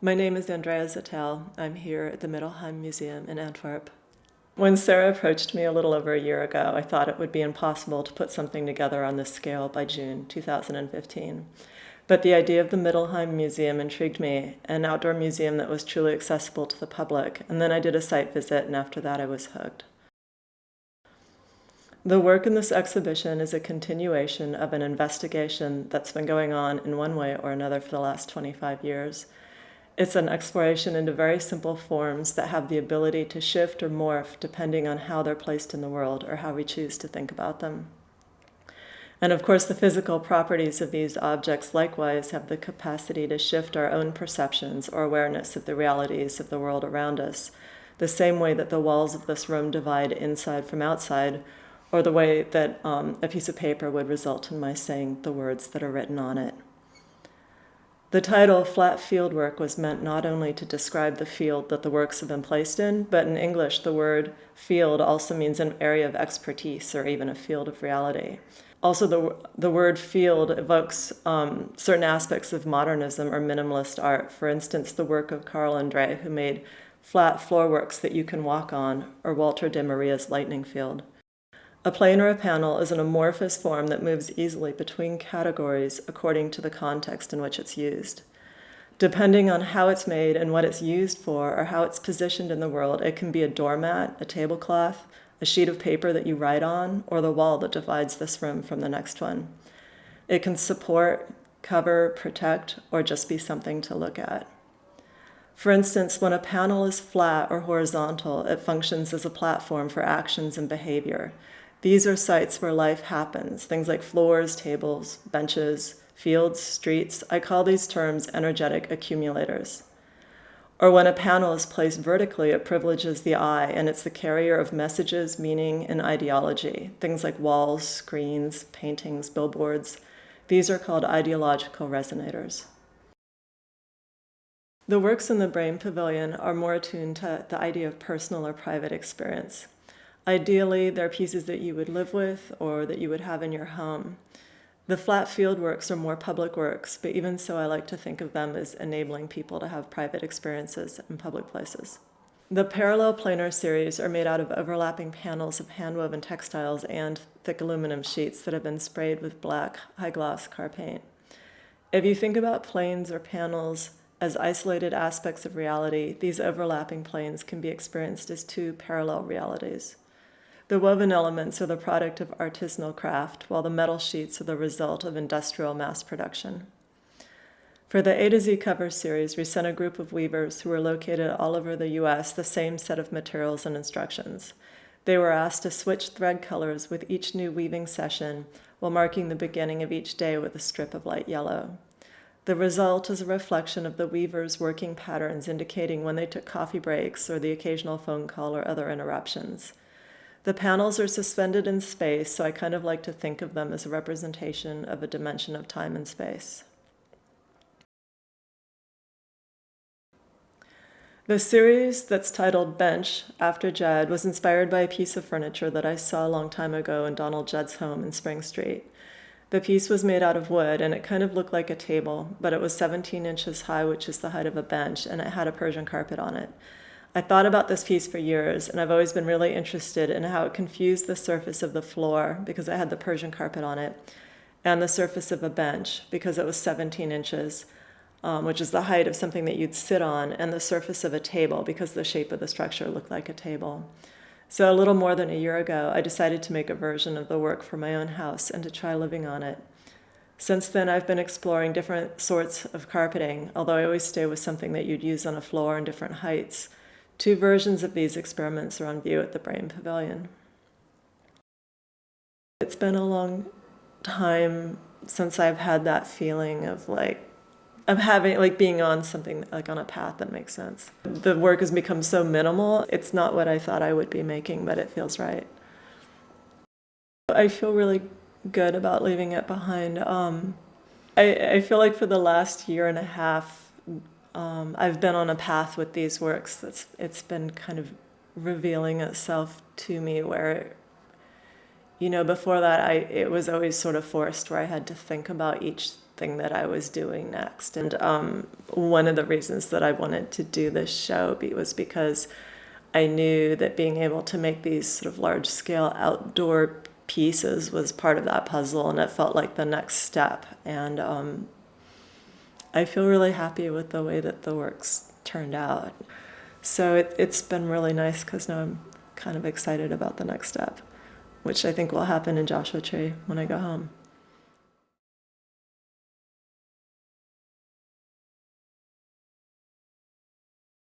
My name is Andrea Zittel. I'm here at the Middelheim Museum in Antwerp. When Sarah approached me a little over a year ago, I thought it would be impossible to put something together on this scale by June 2015. But the idea of the Middelheim Museum intrigued me, an outdoor museum that was truly accessible to the public, and then I did a site visit, and after that I was hooked. The work in this exhibition is a continuation of an investigation that's been going on in one way or another for the last 25 years. It's an exploration into very simple forms that have the ability to shift or morph depending on how they're placed in the world or how we choose to think about them. And of course, the physical properties of these objects likewise have the capacity to shift our own perceptions or awareness of the realities of the world around us, the same way that the walls of this room divide inside from outside, or the way that a piece of paper would result in my saying the words that are written on it. The title, Flat Fieldwork, was meant not only to describe the field that the works have been placed in, but in English, the word field also means an area of expertise or even a field of reality. Also, the word field evokes certain aspects of modernism or minimalist art. For instance, the work of Carl Andre, who made flat floorworks that you can walk on, or Walter de Maria's lightning field. A plane or a panel is an amorphous form that moves easily between categories according to the context in which it's used. Depending on how it's made and what it's used for, or how it's positioned in the world, it can be a doormat, a tablecloth, a sheet of paper that you write on, or the wall that divides this room from the next one. It can support, cover, protect, or just be something to look at. For instance, when a panel is flat or horizontal, it functions as a platform for actions and behavior. These are sites where life happens, things like floors, tables, benches, fields, streets. I call these terms energetic accumulators. Or when a panel is placed vertically, it privileges the eye, and it's the carrier of messages, meaning, and ideology. Things like walls, screens, paintings, billboards. These are called ideological resonators. The works in the Braem Pavilion are more attuned to the idea of personal or private experience. Ideally, they're pieces that you would live with or that you would have in your home. The flat field works are more public works, but even so, I like to think of them as enabling people to have private experiences in public places. The parallel planar series are made out of overlapping panels of hand-woven textiles and thick aluminum sheets that have been sprayed with black, high-gloss car paint. If you think about planes or panels as isolated aspects of reality, these overlapping planes can be experienced as two parallel realities. The woven elements are the product of artisanal craft, while the metal sheets are the result of industrial mass production. For the A to Z cover series, we sent a group of weavers who were located all over the US the same set of materials and instructions. They were asked to switch thread colors with each new weaving session while marking the beginning of each day with a strip of light yellow. The result is a reflection of the weavers' working patterns indicating when they took coffee breaks or the occasional phone call or other interruptions. The panels are suspended in space, so I kind of like to think of them as a representation of a dimension of time and space. The series that's titled Bench, after Jed, was inspired by a piece of furniture that I saw a long time ago in Donald Judd's home in Spring Street. The piece was made out of wood, and it kind of looked like a table, but it was 17 inches high, which is the height of a bench, and it had a Persian carpet on it. I thought about this piece for years, and I've always been really interested in how it confused the surface of the floor, because it had the Persian carpet on it, and the surface of a bench, because it was 17 inches, which is the height of something that you'd sit on, and the surface of a table, because the shape of the structure looked like a table. So a little more than a year ago, I decided to make a version of the work for my own house and to try living on it. Since then, I've been exploring different sorts of carpeting, although I always stay with something that you'd use on a floor in different heights. 2 versions of these experiments are on view at the Braem Pavilion. It's been a long time since I've had that feeling of being on something, like on a path that makes sense. The work has become so minimal. It's not what I thought I would be making, but it feels right. I feel really good about leaving it behind. I feel like for the last year and a half, I've been on a path with these works it's been kind of revealing itself to me where, before that it was always sort of forced, where I had to think about each thing that I was doing next. And one of the reasons that I wanted to do this show was because I knew that being able to make these sort of large-scale outdoor pieces was part of that puzzle, and it felt like the next step. And I feel really happy with the way that the work's turned out. So it's been really nice because now I'm kind of excited about the next step, which I think will happen in Joshua Tree when I go home.